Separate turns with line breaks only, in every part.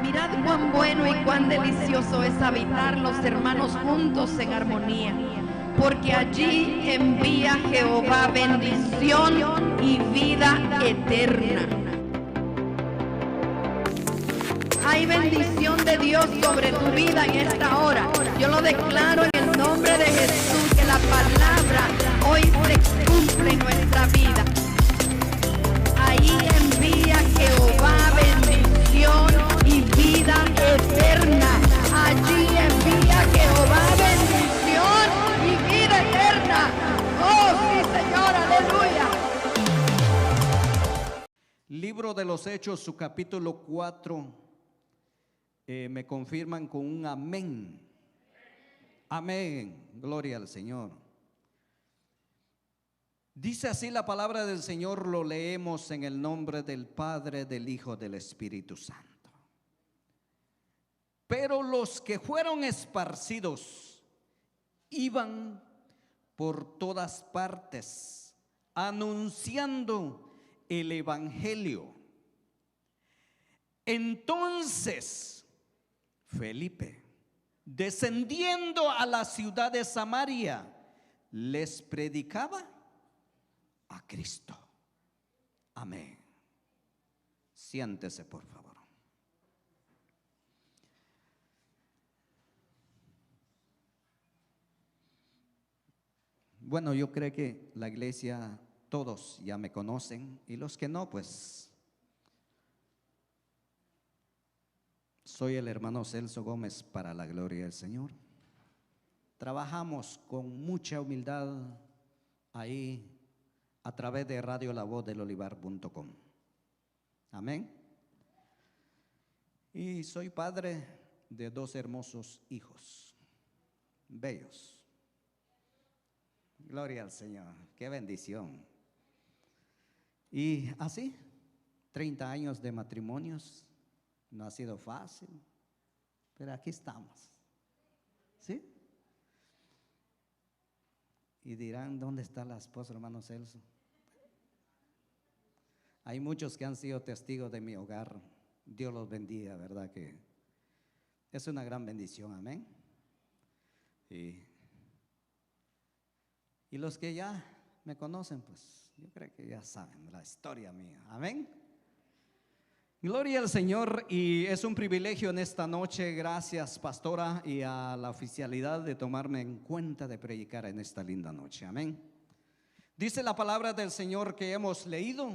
Mirad cuán bueno y cuán delicioso es habitar los hermanos juntos en armonía, porque allí envía Jehová bendición y vida eterna. Hay bendición de Dios sobre tu vida en esta hora. Yo lo declaro en el nombre de Jesús, que la palabra hoy se cumple en nuestra vida. Ahí envía Jehová bendición y vida eterna. Allí envía Jehová bendición y vida eterna. Oh, sí, Señor, aleluya.
Libro de los Hechos, su capítulo 4. Me confirman con un amén. Amén. Gloria al Señor. Dice así la palabra del Señor, lo leemos en el nombre del Padre, del Hijo, del Espíritu Santo. Pero los que fueron esparcidos iban por todas partes anunciando el evangelio. Entonces Felipe, descendiendo a la ciudad de Samaria, les predicaba a Cristo. Amén. Siéntese, por favor. Bueno, yo creo que la iglesia, todos ya me conocen, y los que no, pues soy el hermano Celso Gómez, para la gloria del Señor. Trabajamos con mucha humildad ahí a través de Radio La Voz del Olivar.com. Amén. Y soy padre de 2 hermosos hijos, bellos. Gloria al Señor, qué bendición. Y así, 30 años de matrimonios. No ha sido fácil, pero aquí estamos. ¿Sí? Y dirán, ¿dónde está la esposa, hermano Celso? Hay muchos que han sido testigos de mi hogar. Dios los bendiga, ¿verdad? Que es una gran bendición, amén. Y los que ya me conocen, pues yo creo que ya saben la historia mía, amén. Gloria al Señor, y es un privilegio en esta noche, gracias pastora y a la oficialidad de tomarme en cuenta de predicar en esta linda noche, amén. Dice la palabra del Señor que hemos leído,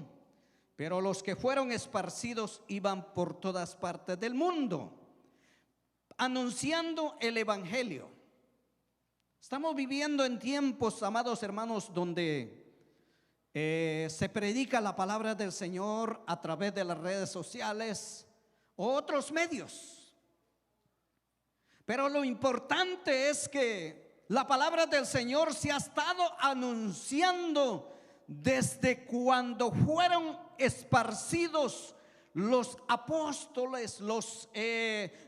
pero los que fueron esparcidos iban por todas partes del mundo, anunciando el evangelio. Estamos viviendo en tiempos, amados hermanos, donde se predica la palabra del Señor a través de las redes sociales o otros medios. Pero lo importante es que la palabra del Señor se ha estado anunciando desde cuando fueron esparcidos los apóstoles, los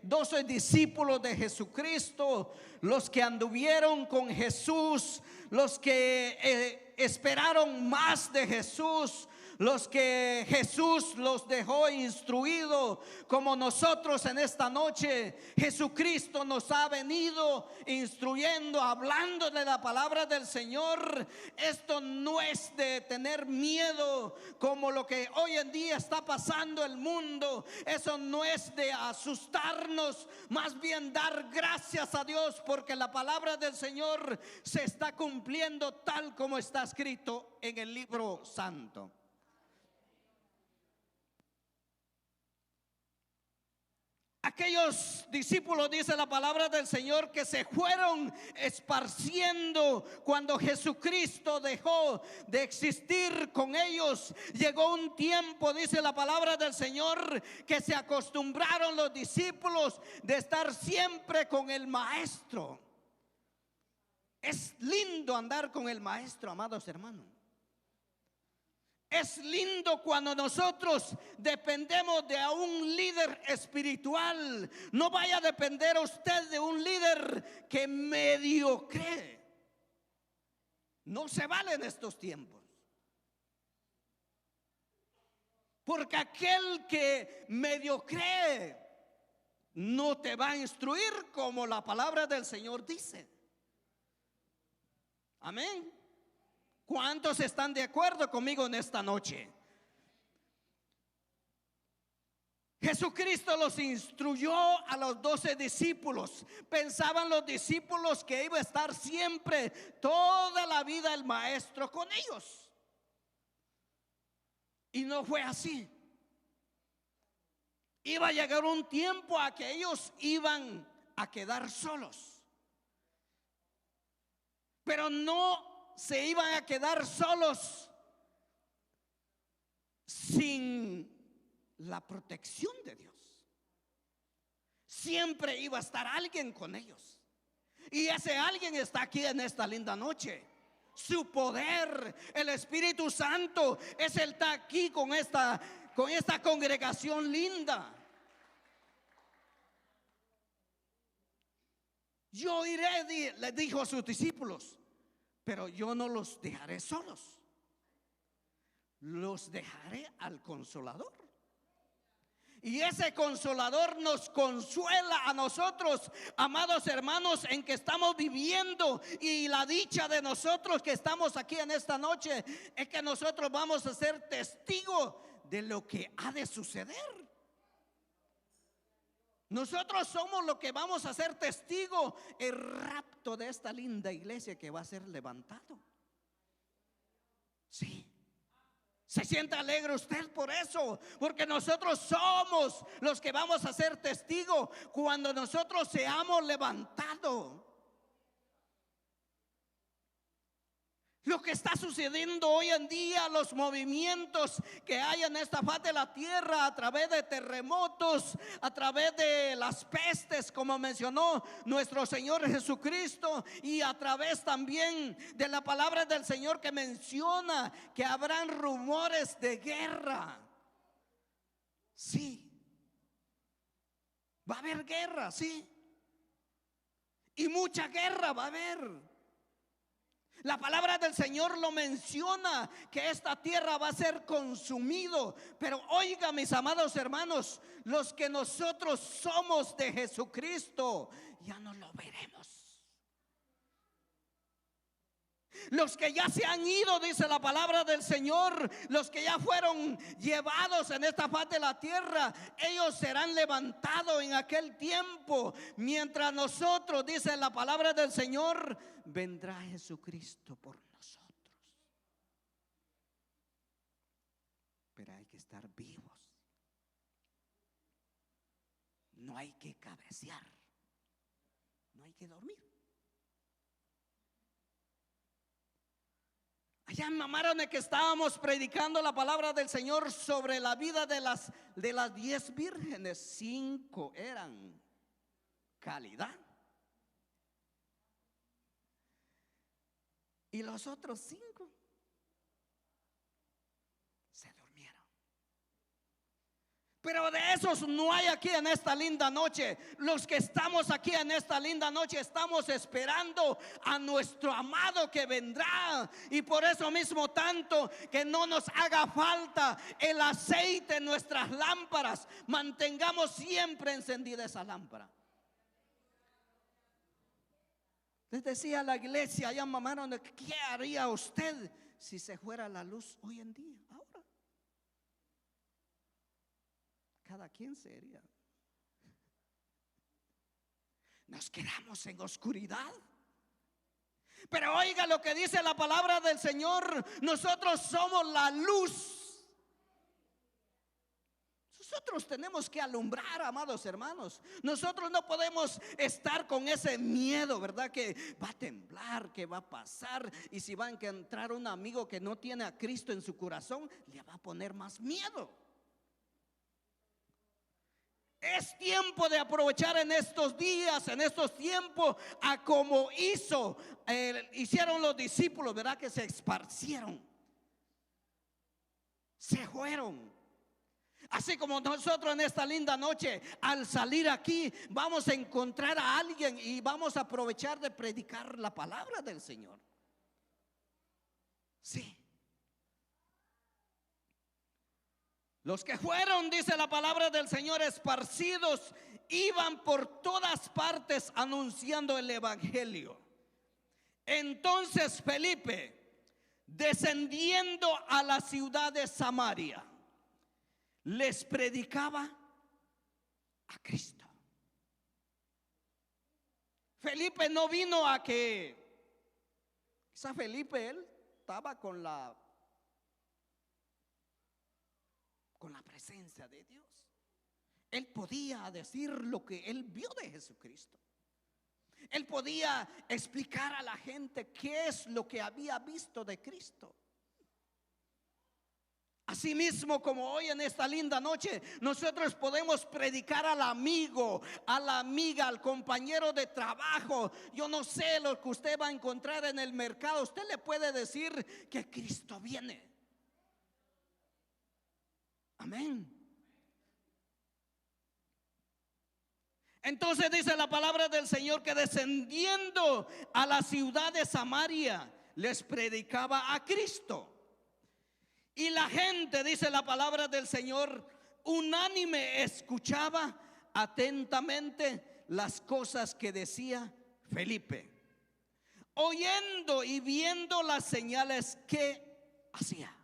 12 discípulos de Jesucristo, los que anduvieron con Jesús, los que esperaron más de Jesús, los que Jesús los dejó instruido, como nosotros en esta noche. Jesucristo nos ha venido instruyendo, hablando de la palabra del Señor. Esto no es de tener miedo como lo que hoy en día está pasando el mundo. Eso no es de asustarnos, más bien dar gracias a Dios, porque la palabra del Señor se está cumpliendo tal como está escrito en el libro santo. Aquellos discípulos, dice la palabra del Señor, que se fueron esparciendo cuando Jesucristo dejó de existir con ellos. Llegó un tiempo, dice la palabra del Señor, que se acostumbraron los discípulos de estar siempre con el Maestro. Es lindo andar con el Maestro, amados hermanos. Es lindo cuando nosotros dependemos de un líder espiritual. No vaya a depender usted de un líder que medio cree. No se vale en estos tiempos. Porque aquel que medio cree no te va a instruir como la palabra del Señor dice. Amén. ¿Cuántos están de acuerdo conmigo en esta noche? Jesucristo los instruyó a los 12 discípulos. Pensaban los discípulos que iba a estar siempre, toda la vida, el maestro con ellos. Y no fue así. Iba a llegar un tiempo a que ellos iban a quedar solos. Pero no se iban a quedar solos sin la protección de Dios. Siempre iba a estar alguien con ellos. Y ese alguien está aquí en esta linda noche. Su poder, el Espíritu Santo, es el que está aquí con esta congregación linda. Yo iré, le dijo a sus discípulos, pero yo no los dejaré solos. Los dejaré al Consolador. Y ese Consolador nos consuela a nosotros, amados hermanos, en que estamos viviendo. Y la dicha de nosotros que estamos aquí en esta noche es que nosotros vamos a ser testigos de lo que ha de suceder. Nosotros somos los que vamos a ser testigos el rapto de esta linda iglesia que va a ser levantado. Sí. ¿Se siente alegre usted por eso? Porque nosotros somos los que vamos a ser testigos cuando nosotros seamos levantados. Lo que está sucediendo hoy en día, los movimientos que hay en esta faz de la tierra, a través de terremotos, a través de las pestes, como mencionó nuestro Señor Jesucristo, y a través también de la palabra del Señor que menciona que habrán rumores de guerra. Sí, va a haber guerra, sí, y mucha guerra va a haber. La palabra del Señor lo menciona, que esta tierra va a ser consumido. Pero oiga, mis amados hermanos, los que nosotros somos de Jesucristo, ya no lo veremos. Los que ya se han ido, dice la palabra del Señor, los que ya fueron llevados en esta faz de la tierra, ellos serán levantados en aquel tiempo. Mientras nosotros, dice la palabra del Señor, vendrá Jesucristo por nosotros. Pero hay que estar vivos. No hay que cabecear. No hay que dormir. Allá en Mamarone, que estábamos predicando la palabra del Señor sobre la vida de las 10 vírgenes, 5 eran calidad. Y los otros 5 se durmieron. Pero de esos no hay aquí en esta linda noche. Los que estamos aquí en esta linda noche estamos esperando a nuestro amado que vendrá. Y por eso mismo tanto que no nos haga falta el aceite en nuestras lámparas. Mantengamos siempre encendida esa lámpara. Les decía a la iglesia allá en Mamarone, ¿qué haría usted si se fuera la luz hoy en día? Ahora cada quien sería. Nos quedamos en oscuridad. Pero oiga lo que dice la palabra del Señor. Nosotros somos la luz. Nosotros tenemos que alumbrar, amados hermanos. Nosotros no podemos estar con ese miedo, ¿verdad? Que va a temblar, que va a pasar. Y si va a encontrar un amigo que no tiene a Cristo en su corazón, le va a poner más miedo. Es tiempo de aprovechar en estos días, en estos tiempos, a como hicieron los discípulos, ¿verdad? Que se esparcieron, se fueron. Así como nosotros en esta linda noche, al salir aquí, vamos a encontrar a alguien y vamos a aprovechar de predicar la palabra del Señor. Sí. Los que fueron, dice la palabra del Señor, esparcidos, iban por todas partes anunciando el evangelio. Entonces Felipe, descendiendo a la ciudad de Samaria, les predicaba a Cristo. Felipe no vino a que, quizá Felipe él estaba con la presencia de Dios. Él podía decir lo que él vio de Jesucristo. Él podía explicar a la gente qué es lo que había visto de Cristo. Asimismo, como hoy en esta linda noche, nosotros podemos predicar al amigo, a la amiga, al compañero de trabajo. Yo no sé lo que usted va a encontrar en el mercado. Usted le puede decir que Cristo viene. Amén. Entonces dice la palabra del Señor que descendiendo a la ciudad de Samaria les predicaba a Cristo. Y la gente, dice la palabra del Señor, unánime escuchaba atentamente las cosas que decía Felipe, oyendo y viendo las señales que hacía.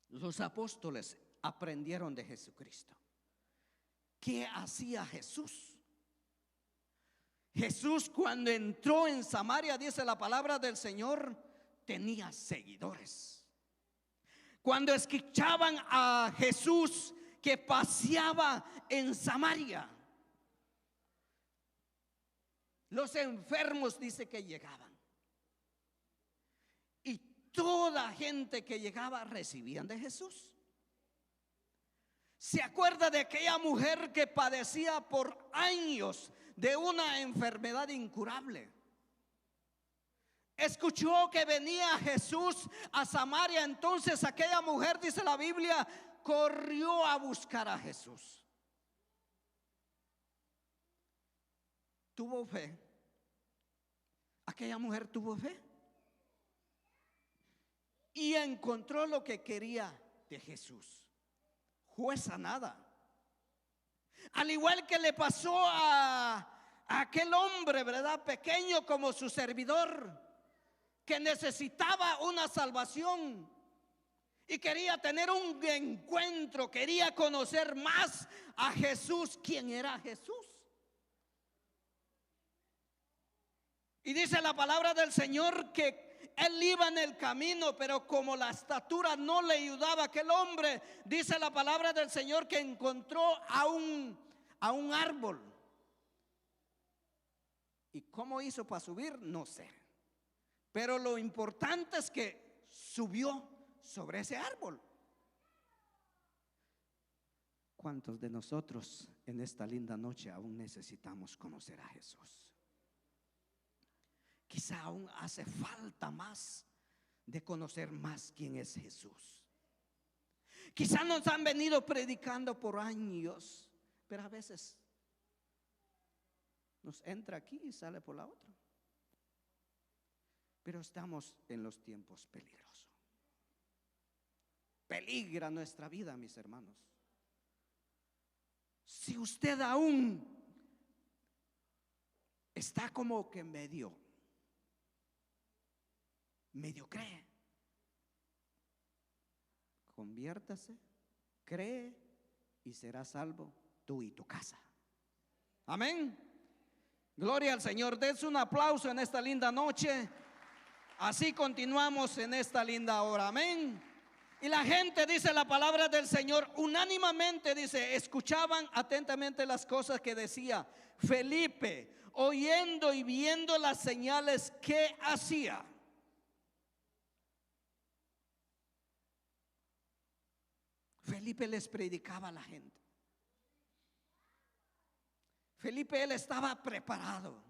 Los apóstoles aprendieron de Jesucristo. ¿Qué hacía Jesús? Jesús, cuando entró en Samaria, dice la palabra del Señor, tenía seguidores. Cuando escuchaban a Jesús que paseaba en Samaria, los enfermos dice que llegaban. Y toda gente que llegaba recibían de Jesús. ¿Se acuerda de aquella mujer que padecía por años de una enfermedad incurable? Escuchó que venía Jesús a Samaria. Entonces aquella mujer, dice la Biblia, corrió a buscar a Jesús. Tuvo fe. Aquella mujer tuvo fe y encontró lo que quería de Jesús. Fue sanada. Al igual que le pasó a aquel hombre, ¿verdad? Pequeño como su servidor, que necesitaba una salvación y quería tener un encuentro, quería conocer más a Jesús. ¿Quién era Jesús? Y dice la palabra del Señor que él iba en el camino, pero como la estatura no le ayudaba a aquel hombre, dice la palabra del Señor que encontró a un árbol. ¿Y cómo hizo para subir? No sé. Pero lo importante es que subió sobre ese árbol. ¿Cuántos de nosotros en esta linda noche aún necesitamos conocer a Jesús? Quizá aún hace falta más de conocer más quién es Jesús. Quizá nos han venido predicando por años, pero a veces nos entra aquí y sale por la otra. Pero estamos en los tiempos peligrosos. Peligra nuestra vida, mis hermanos. Si usted aún está como que medio cree, conviértase, cree y será salvo tú y tu casa. Amén. Gloria al Señor. Dense un aplauso en esta linda noche. Así continuamos en esta linda hora. Amén. Y la gente, dice la palabra del Señor, unánimemente dice, escuchaban atentamente las cosas que decía Felipe, oyendo y viendo las señales que hacía. Felipe les predicaba a la gente. Felipe, él estaba preparado.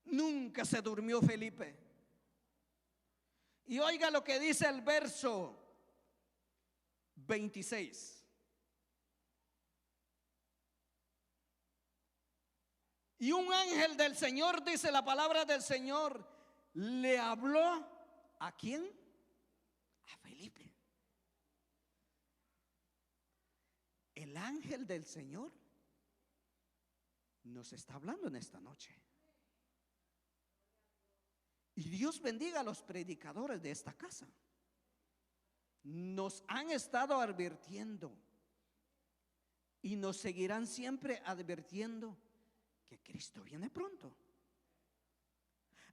Nunca se durmió Felipe. Y oiga lo que dice el verso 26. Y un ángel del Señor, dice la palabra del Señor, le habló ¿a quién? A Felipe. ángel del Señor nos está hablando en esta noche. Y Dios bendiga a los predicadores de esta casa. Nos han estado advirtiendo y nos seguirán siempre advirtiendo que Cristo viene pronto.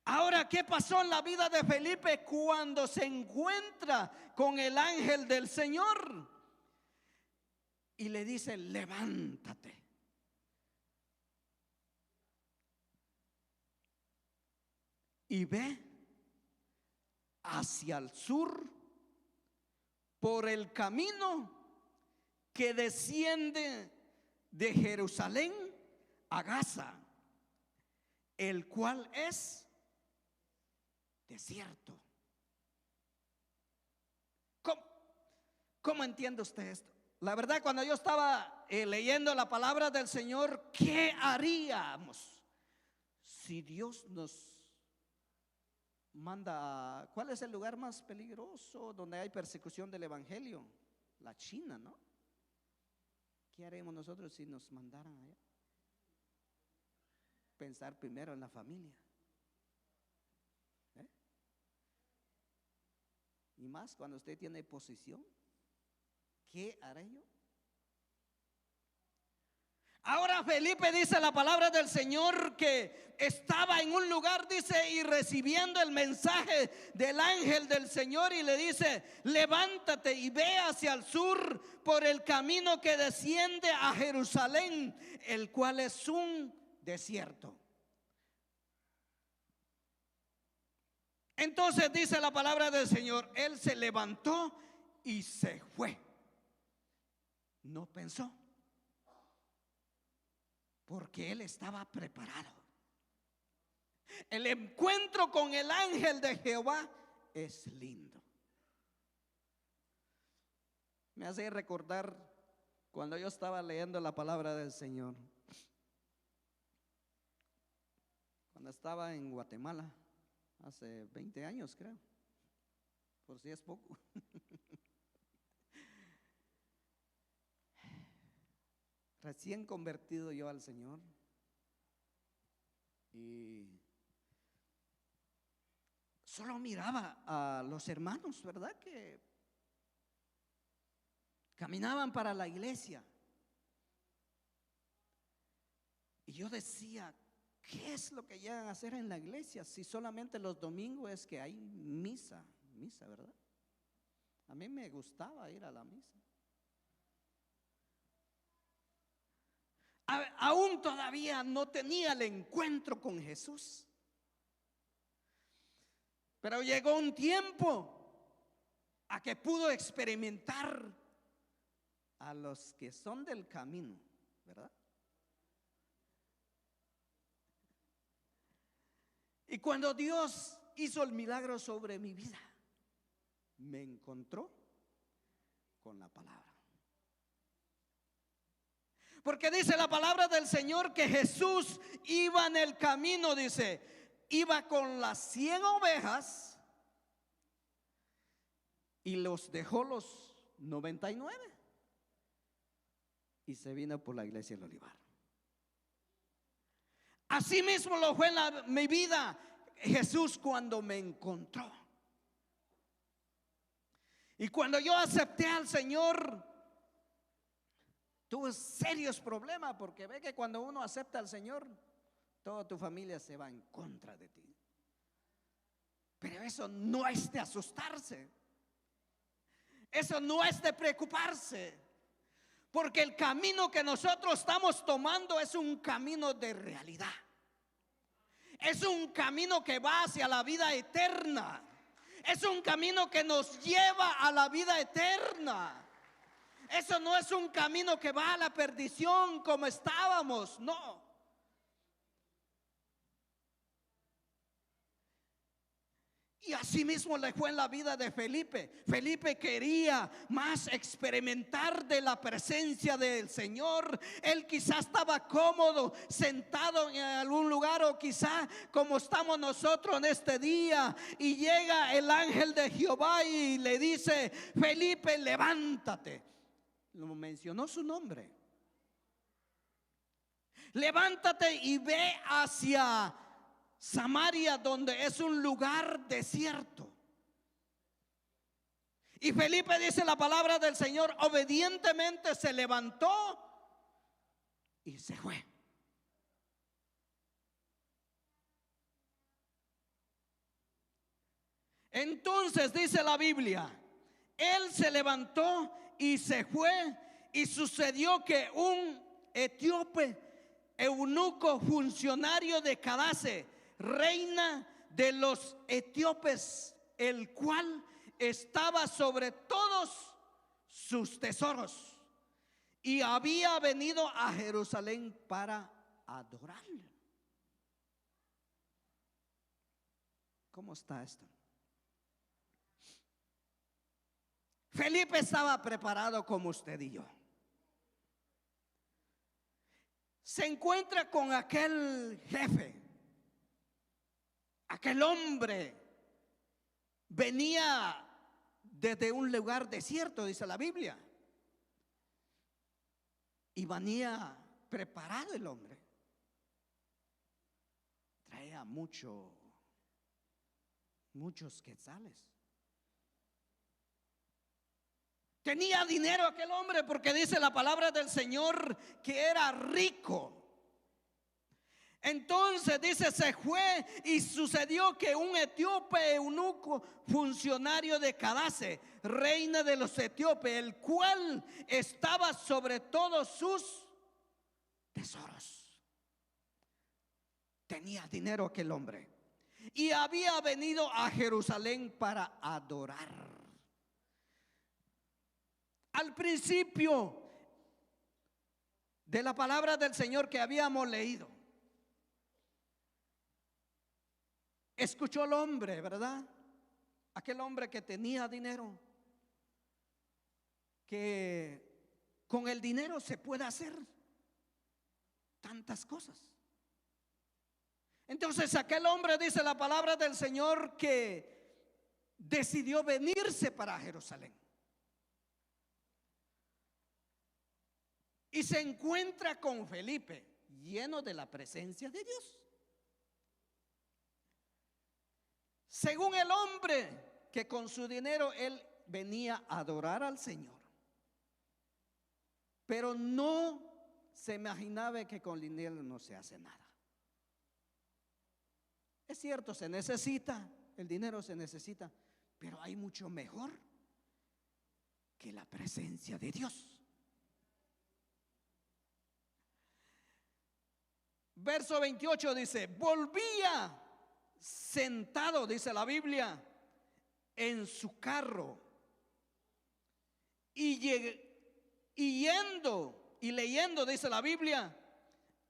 Ahora, ¿qué pasó en la vida de Felipe cuando se encuentra con el ángel del Señor? Y le dice: levántate. Y ve hacia el sur por el camino que desciende de Jerusalén a Gaza, el cual es desierto. ¿Cómo entiende usted esto? La verdad, cuando yo estaba leyendo la palabra del Señor, ¿qué haríamos si Dios nos manda? ¿Cuál es el lugar más peligroso donde hay persecución del evangelio? La China, ¿no? ¿Qué haremos nosotros si nos mandaran allá? Pensar primero en la familia. Y más cuando usted tiene posición. ¿Qué haré yo? Ahora Felipe, dice la palabra del Señor, que estaba en un lugar, dice, y recibiendo el mensaje del ángel del Señor, y le dice: levántate y ve hacia el sur por el camino que desciende a Jerusalén, el cual es un desierto. Entonces dice la palabra del Señor, él se levantó y se fue. No pensó, porque él estaba preparado. El encuentro con el ángel de Jehová es lindo. Me hace recordar cuando yo estaba leyendo la palabra del Señor, cuando estaba en Guatemala, hace 20 años creo, por si es poco. Recién convertido yo al Señor, y solo miraba a los hermanos, ¿verdad?, que caminaban para la iglesia. Y yo decía: ¿qué es lo que llegan a hacer en la iglesia si solamente los domingos es que hay misa, ¿verdad? A mí me gustaba ir a la misa. Aún todavía no tenía el encuentro con Jesús. Pero llegó un tiempo a que pudo experimentar a los que son del camino, ¿verdad? Y cuando Dios hizo el milagro sobre mi vida, me encontró con la palabra. Porque dice la palabra del Señor que Jesús iba en el camino, dice, iba con las 100 ovejas y los dejó los 99 y se vino por la iglesia del Olivar. Así mismo lo fue en mi vida Jesús cuando me encontró. Y cuando yo acepté al Señor, tuve serios problemas, porque ve que cuando uno acepta al Señor, toda tu familia se va en contra de ti. Pero eso no es de asustarse, eso no es de preocuparse, porque el camino que nosotros estamos tomando es un camino de realidad. Es un camino que va hacia la vida eterna. Es un camino que nos lleva a la vida eterna. Eso no es un camino que va a la perdición como estábamos, no. Y así mismo le fue en la vida de Felipe. Felipe quería más experimentar de la presencia del Señor. Él quizás estaba cómodo, sentado en algún lugar, o quizá como estamos nosotros en este día, y llega el ángel de Jehová y le dice: Felipe, levántate. Lo mencionó su nombre, levántate y ve hacia Samaria, donde es un lugar desierto. Y Felipe, dice la palabra del Señor, obedientemente se levantó y se fue. Entonces dice la Biblia, él se levantó y se fue, y sucedió que un etíope, eunuco, funcionario de Candace, reina de los etíopes, el cual estaba sobre todos sus tesoros, y había venido a Jerusalén para adorarle. ¿Cómo está esto? Felipe estaba preparado como usted y yo. Se encuentra con aquel jefe, aquel hombre. Venía desde un lugar desierto, dice la Biblia, y venía preparado el hombre. Traía muchos quetzales. Tenía dinero aquel hombre, porque dice la palabra del Señor que era rico. Entonces dice, se fue, y sucedió que un etíope eunuco, funcionario de Candace, reina de los etíopes, el cual estaba sobre todos sus tesoros. Tenía dinero aquel hombre, y había venido a Jerusalén para adorar. Al principio de la palabra del Señor que habíamos leído, escuchó el hombre, ¿verdad? Aquel hombre que tenía dinero, que con el dinero se puede hacer tantas cosas. Entonces aquel hombre, dice la palabra del Señor, que decidió venirse para Jerusalén. Y se encuentra con Felipe, lleno de la presencia de Dios. Según el hombre, que con su dinero él venía a adorar al Señor, pero no se imaginaba que con dinero no se hace nada. Es cierto, se necesita, el dinero se necesita, pero hay mucho mejor que la presencia de Dios. Verso 28 dice, volvía sentado, dice la Biblia, en su carro, y yendo y leyendo, dice la Biblia,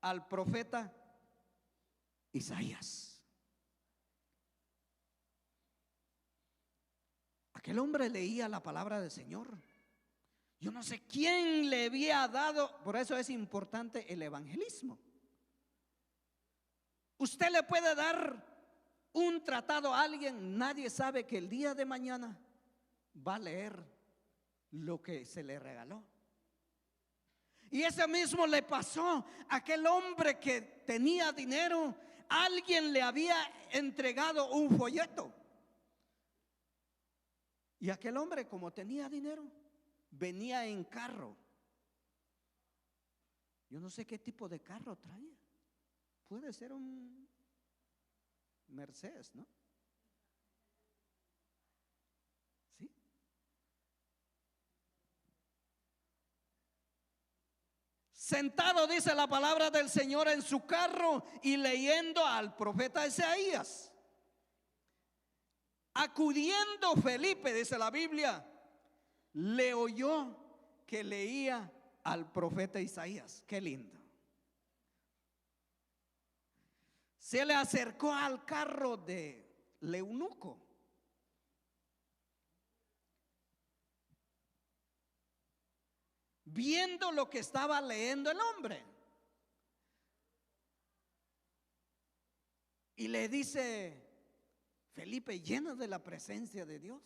al profeta Isaías. Aquel hombre leía la palabra del Señor. Yo no sé quién le había dado, por eso es importante el evangelismo. Usted le puede dar un tratado a alguien, nadie sabe que el día de mañana va a leer lo que se le regaló. Y eso mismo le pasó a aquel hombre que tenía dinero. Alguien le había entregado un folleto, y aquel hombre, como tenía dinero, venía en carro. Yo no sé qué tipo de carro traía. Puede ser un Mercedes, ¿no? ¿Sí? Sentado, dice la palabra del Señor, en su carro y leyendo al profeta Isaías. Acudiendo Felipe, dice la Biblia, le oyó que leía al profeta Isaías. Qué lindo. Se le acercó al carro de eunuco. Viendo lo que estaba leyendo el hombre, y le dice Felipe, lleno de la presencia de Dios.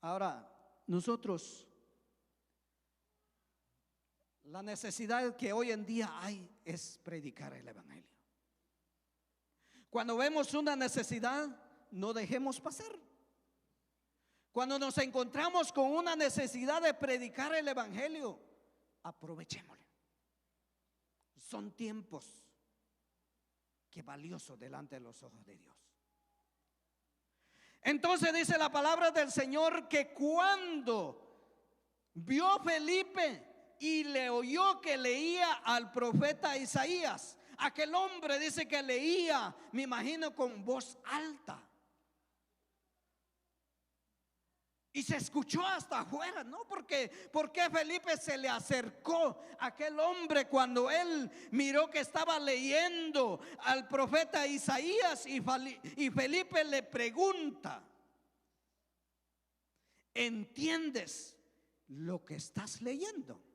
Ahora, nosotros, La necesidad que hoy en día hay es predicar el evangelio. Cuando vemos una necesidad, no dejemos pasar. Cuando nos encontramos con una necesidad de predicar el evangelio, aprovechémoslo. Son tiempos que valiosos delante de los ojos de Dios. Entonces dice la palabra del Señor que cuando vio Felipe y le oyó que leía al profeta Isaías, aquel hombre dice que leía, me imagino, con voz alta. Y se escuchó hasta afuera, ¿no? Porque Felipe se le acercó a aquel hombre cuando él miró que estaba leyendo al profeta Isaías, y Felipe le pregunta: ¿entiendes lo que estás leyendo?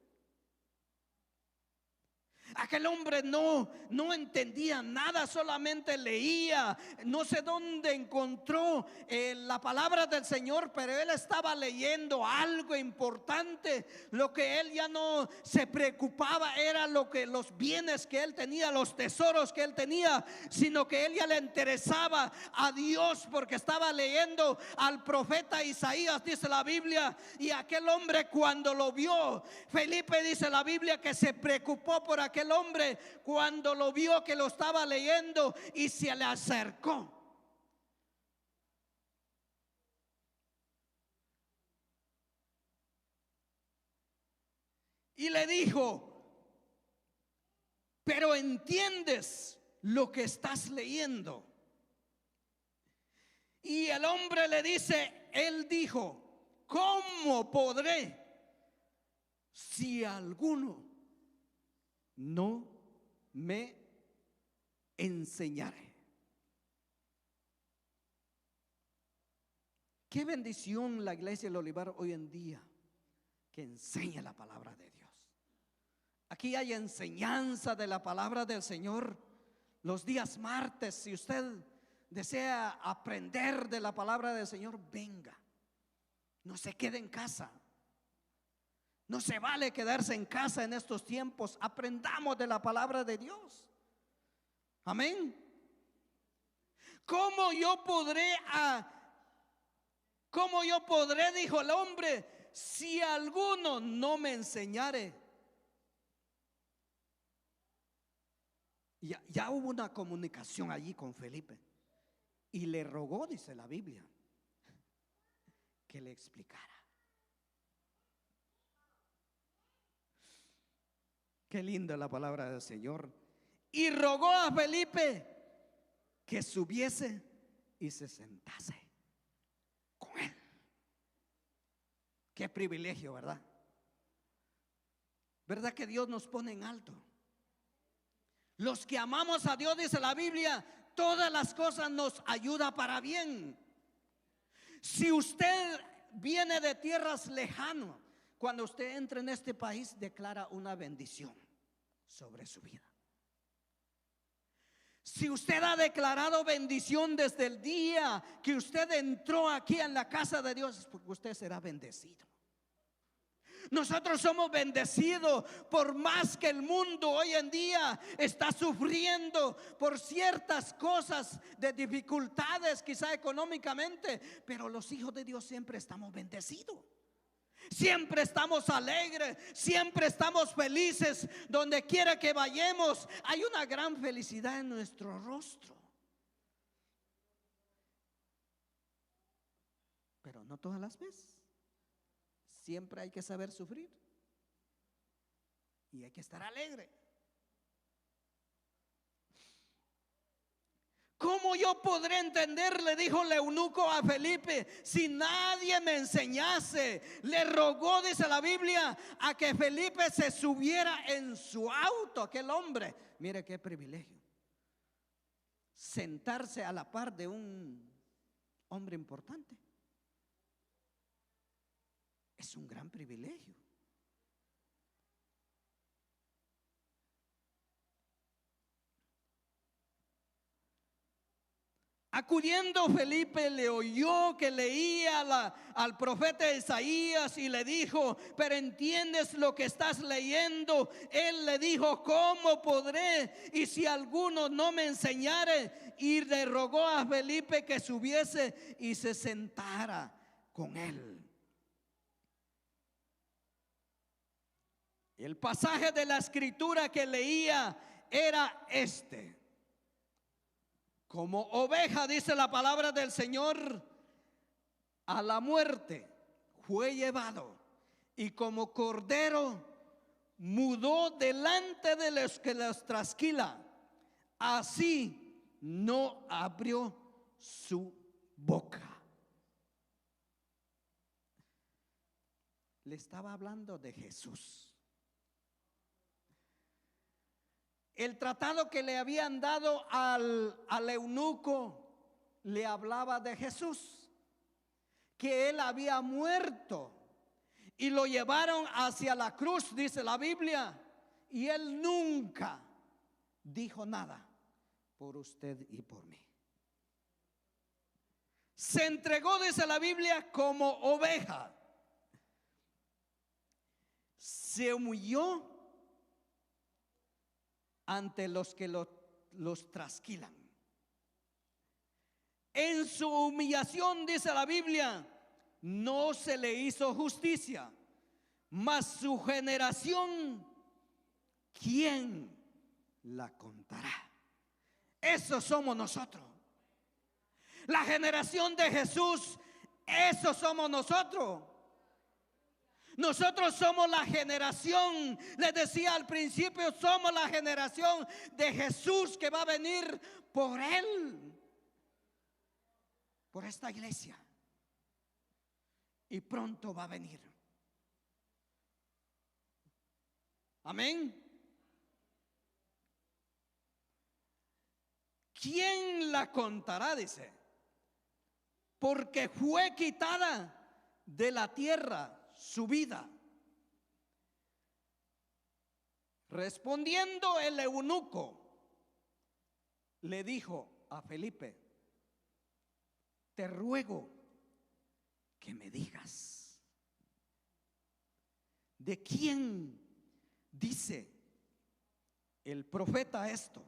Aquel hombre no entendía nada, solamente leía. No sé dónde encontró la palabra del Señor, pero él estaba leyendo algo importante. Lo que él ya no se preocupaba era los bienes que él tenía, los tesoros que él tenía, sino que él ya le interesaba a Dios, porque estaba leyendo al profeta Isaías, dice la Biblia. Y aquel hombre, cuando lo vio, Felipe, dice la Biblia, que se preocupó por aquel hombre cuando lo vio que lo estaba leyendo, y se le acercó. Y le dijo: ¿pero entiendes lo que estás leyendo? Y el hombre le dice, él dijo: ¿cómo podré si alguno no me enseñaré? Qué bendición la iglesia del Olivar hoy en día, que enseña la palabra de Dios. Aquí hay enseñanza de la palabra del Señor los días martes. Si usted desea aprender de la palabra del Señor, venga. No se quede en casa. No se vale quedarse en casa en estos tiempos. Aprendamos de la palabra de Dios. Amén. ¿Cómo yo podré, dijo el hombre, si alguno no me enseñare? Ya hubo una comunicación allí con Felipe, y le rogó, dice la Biblia, que le explicara. Qué linda la palabra del Señor. Y rogó a Felipe que subiese y se sentase con él. Qué privilegio, ¿verdad? ¿Verdad que Dios nos pone en alto? Los que amamos a Dios, dice la Biblia, todas las cosas nos ayudan para bien. Si usted viene de tierras lejanas, cuando usted entra en este país, declara una bendición sobre su vida. Si usted ha declarado bendición desde el día que usted entró aquí en la casa de Dios, es porque usted será bendecido. Nosotros somos bendecidos, por más que el mundo hoy en día está sufriendo por ciertas cosas de dificultades, quizá económicamente, pero los hijos de Dios siempre estamos bendecidos. Siempre estamos alegres, siempre estamos felices. Donde quiera que vayamos, hay una gran felicidad en nuestro rostro. Pero no todas las veces. Siempre hay que saber sufrir y hay que estar alegre. ¿Cómo yo podré entender? Le dijo el eunuco a Felipe, si nadie me enseñase. Le rogó, dice la Biblia, a que Felipe se subiera en su auto. Aquel hombre, mire qué privilegio, sentarse a la par de un hombre importante. Es un gran privilegio. Acudiendo Felipe le oyó que leía al profeta Isaías y le dijo: pero ¿entiendes lo que estás leyendo? Él le dijo: ¿cómo podré? Y si alguno no me enseñare. Y le rogó a Felipe que subiese y se sentara con él. El pasaje de la escritura que leía era este: como oveja, dice la palabra del Señor, a la muerte fue llevado, y como cordero mudó delante de los que los trasquilan, así no abrió su boca. Le estaba hablando de Jesús. El tratado que le habían dado al eunuco le hablaba de Jesús, que él había muerto y lo llevaron hacia la cruz, dice la Biblia, y él nunca dijo nada por usted y por mí. Se entregó, dice la Biblia, como oveja. Se humilló ante los que los trasquilan. En su humillación, dice la Biblia, no se le hizo justicia, mas su generación, ¿quién la contará? Eso somos nosotros. La generación de Jesús, eso somos nosotros. Nosotros somos la generación, les decía al principio, somos la generación de Jesús que va a venir por él, por esta iglesia, y pronto va a venir. Amén. ¿Quién la contará? Dice, porque fue quitada de la tierra su vida. Respondiendo el eunuco, le dijo a Felipe: te ruego que me digas, ¿de quién dice el profeta esto?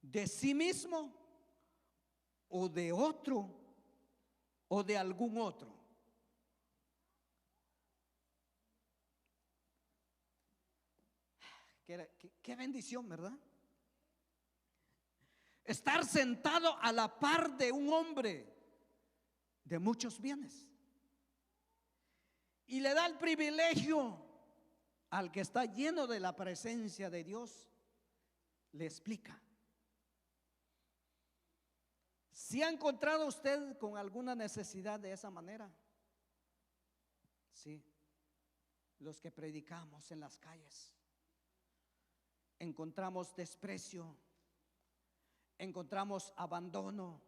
¿De sí mismo o de otro o de algún otro? Qué bendición, ¿verdad? Estar sentado a la par de un hombre de muchos bienes, y le da el privilegio al que está lleno de la presencia de Dios. Le explica. ¿Si ha encontrado usted con alguna necesidad de esa manera? Sí, los que predicamos en las calles. Encontramos desprecio, encontramos abandono,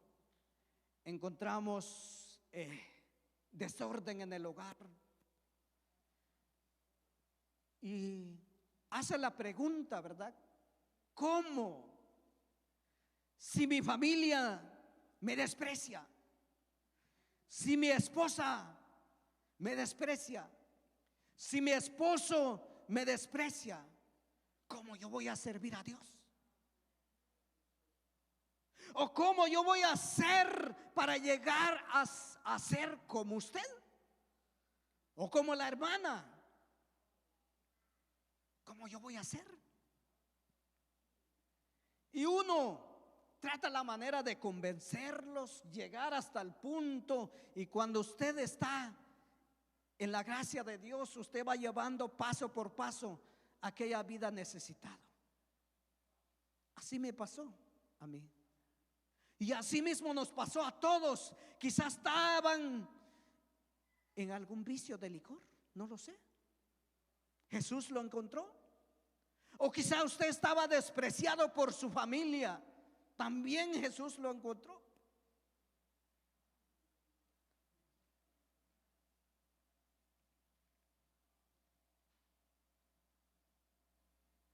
encontramos desorden en el hogar. Y hace la pregunta, ¿verdad? ¿Cómo? Si mi familia me desprecia, si mi esposa me desprecia, si mi esposo me desprecia, ¿cómo yo voy a servir a Dios? ¿O cómo yo voy a hacer para llegar a ser como usted? ¿O como la hermana? ¿Cómo yo voy a hacer? Y uno trata la manera de convencerlos, llegar hasta el punto, y cuando usted está en la gracia de Dios, usted va llevando paso por paso aquella vida necesitada. Así me pasó a mí, y así mismo nos pasó a todos. Quizás estaban en algún vicio de licor, no lo sé. Jesús lo encontró. O quizá usted estaba despreciado por su familia, también Jesús lo encontró.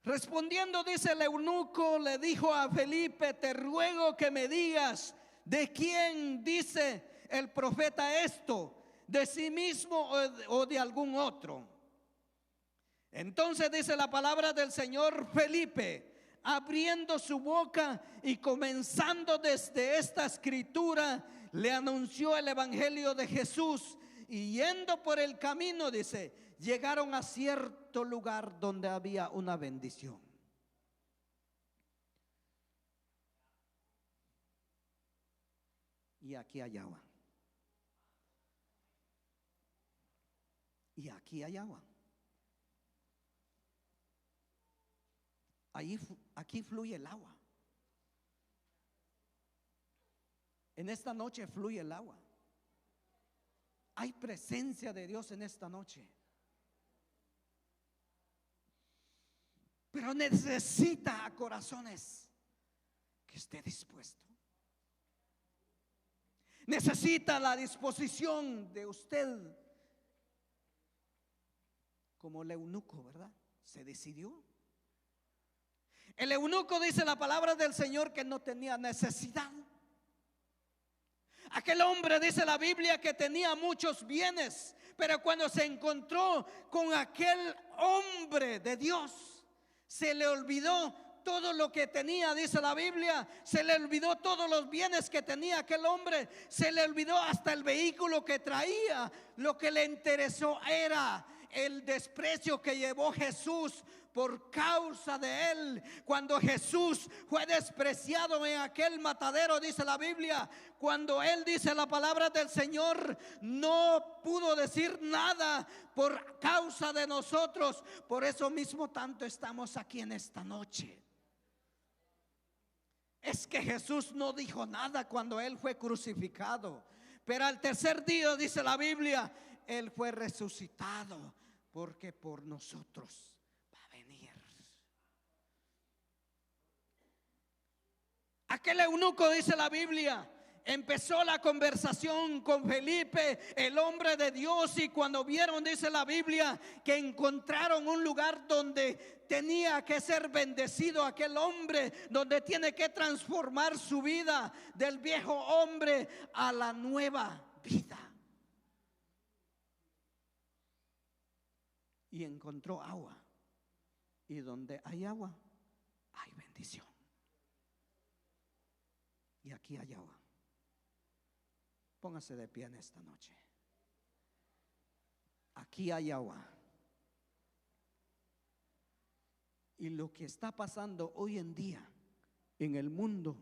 Respondiendo, dice el eunuco, le dijo a Felipe: te ruego que me digas, ¿de quién dice el profeta esto? ¿De sí mismo o de algún otro? Entonces dice la palabra del Señor: Felipe, abriendo su boca y comenzando desde esta escritura, le anunció el evangelio de Jesús. Y yendo por el camino, dice, llegaron a cierto lugar donde había una bendición. Y aquí hay agua. Y aquí hay agua. Aquí fluye el agua. En esta noche fluye el agua. Hay presencia de Dios en esta noche. Pero necesita a corazones que esté dispuesto. Necesita la disposición de usted. Como el eunuco, ¿verdad? Se decidió. El eunuco, dice la palabra del Señor, que no tenía necesidad. Aquel hombre, dice la Biblia, que tenía muchos bienes, pero cuando se encontró con aquel hombre de Dios, se le olvidó todo lo que tenía, dice la Biblia. Se le olvidó todos los bienes que tenía aquel hombre. Se le olvidó hasta el vehículo que traía. Lo que le interesó era el desprecio que llevó Jesús por causa de él. Cuando Jesús fue despreciado en aquel matadero, dice la Biblia, cuando él, dice la palabra del Señor, no pudo decir nada por causa de nosotros. Por eso mismo tanto estamos aquí en esta noche. Es que Jesús no dijo nada cuando él fue crucificado, pero al tercer día, dice la Biblia, él fue resucitado, porque por nosotros va a venir. Aquel eunuco, dice la Biblia, empezó la conversación con Felipe, el hombre de Dios, y cuando vieron, dice la Biblia, que encontraron un lugar donde tenía que ser bendecido aquel hombre, donde tiene que transformar su vida del viejo hombre a la nueva vida. Y encontró agua. Y donde hay agua, hay bendición. Y aquí hay agua. Póngase de pie en esta noche. Aquí hay agua. Y lo que está pasando hoy en día en el mundo,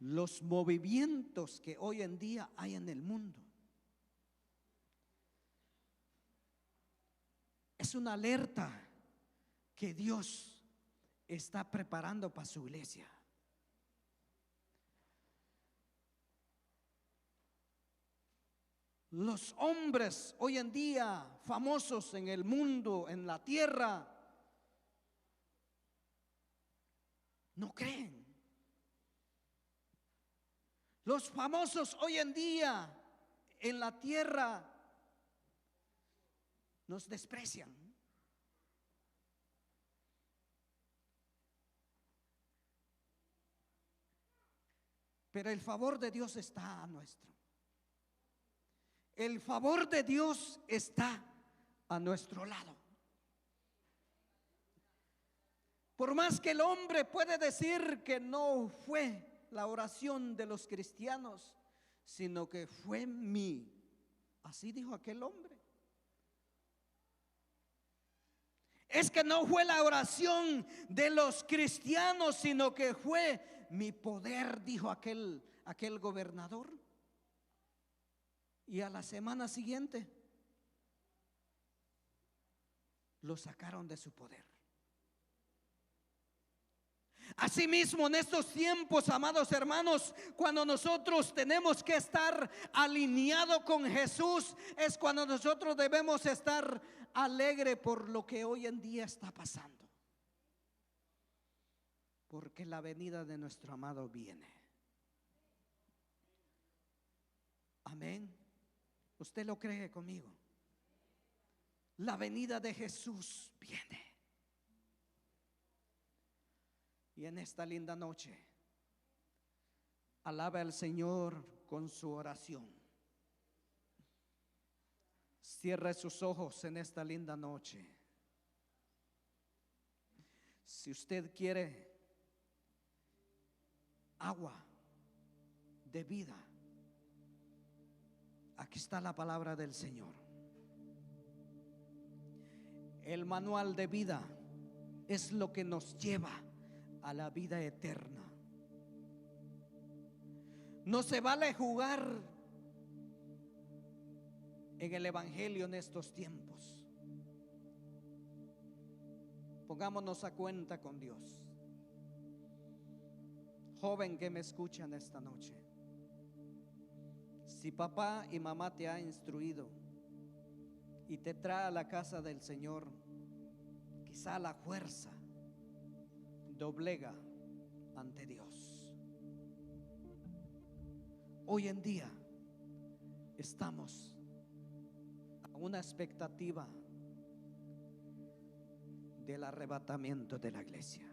los movimientos que hoy en día hay en el mundo, es una alerta que Dios está preparando para su iglesia. Los hombres hoy en día famosos en el mundo, en la tierra, no creen. Los famosos hoy en día en la tierra nos desprecian. Pero el favor de Dios está a nuestro. El favor de Dios está a nuestro lado. Por más que el hombre puede decir que no fue la oración de los cristianos, sino que fue mi, así dijo aquel hombre. Es que no fue la oración de los cristianos, sino que fue mi poder, dijo aquel gobernador. Y a la semana siguiente lo sacaron de su poder. Asimismo, en estos tiempos, amados hermanos, cuando nosotros tenemos que estar alineados con Jesús, es cuando nosotros debemos estar alegres por lo que hoy en día está pasando. Porque la venida de nuestro amado viene. Amén. ¿Usted lo cree conmigo? La venida de Jesús viene. Y en esta linda noche, alaba al Señor con su oración. Cierre sus ojos en esta linda noche. Si usted quiere agua de vida, aquí está la palabra del Señor. El manual de vida es lo que nos lleva a la vida eterna. No se vale jugar en el evangelio en estos tiempos. Pongámonos a cuenta con Dios. Joven que me escuchan esta noche, si papá y mamá te han instruido y te trae a la casa del Señor, quizá la fuerza doblega ante Dios. Hoy en día estamos a una expectativa del arrebatamiento de la iglesia.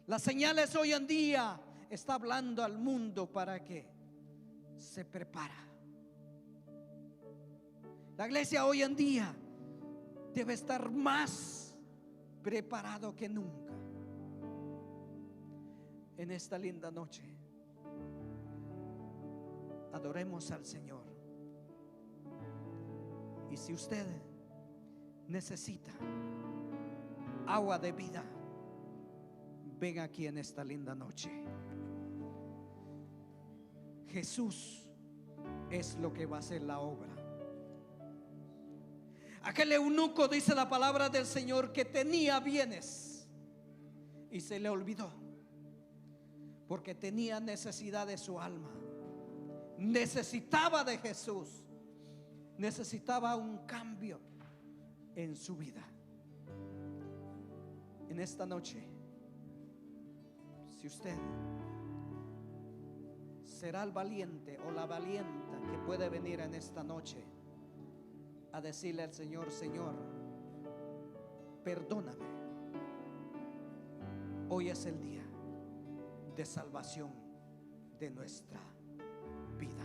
Las señales hoy en día está hablando al mundo para que se prepara. La iglesia hoy en día debe estar más preparado que nunca. En esta linda noche, adoremos al Señor. Y si usted necesita agua de vida, ven aquí en esta linda noche. Jesús es lo que va a hacer la obra. Aquel eunuco, dice la palabra del Señor, que tenía bienes y se le olvidó, porque tenía necesidad de su alma. Necesitaba de Jesús. Necesitaba un cambio en su vida. En esta noche, si usted será el valiente o la valienta que puede venir en esta noche a decirle al Señor: Señor, perdóname. Hoy es el día de salvación de nuestra vida.